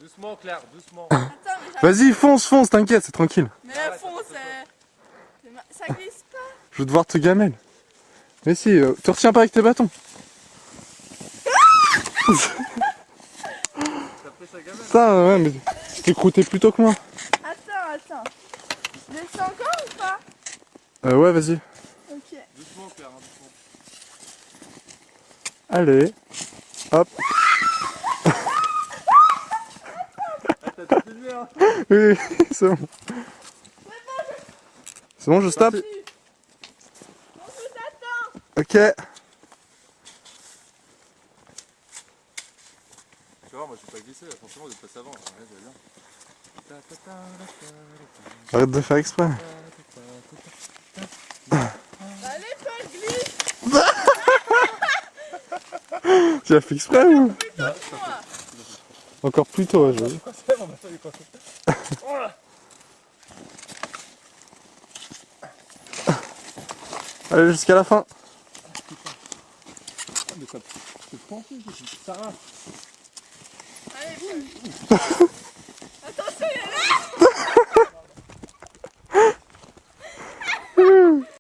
Doucement Claire, doucement. Attends, mais Vas-y, fonce, t'inquiète, c'est tranquille. Mais fonce, ça glisse pas. Je vais devoir te gamelle. Mais si, te retiens pas avec tes bâtons. T'as pris sa gamelle? Putain, ouais, mais t'es croûté plus tôt que moi. Attends. Descends encore ou pas? Ouais, vas-y. Ok. Doucement Claire, hein, doucement. Allez. Hop. Ah, t'as tout filmé hein? Oui, c'est bon. C'est bon, je stoppe? On vous attend. Ok. Tu vois, moi je suis pas glissé, attention de passer avant. Ouais, ça va bien. Arrête de faire exprès. Allez, toi, glisse. Tu as fait exprès ou? Plutôt que moi. Encore plus tôt, ouais, j'avoue. C'est bon, maintenant il est quoi? Allez, jusqu'à la fin. Mais ça peut penser, ça arrache. Allez, viens.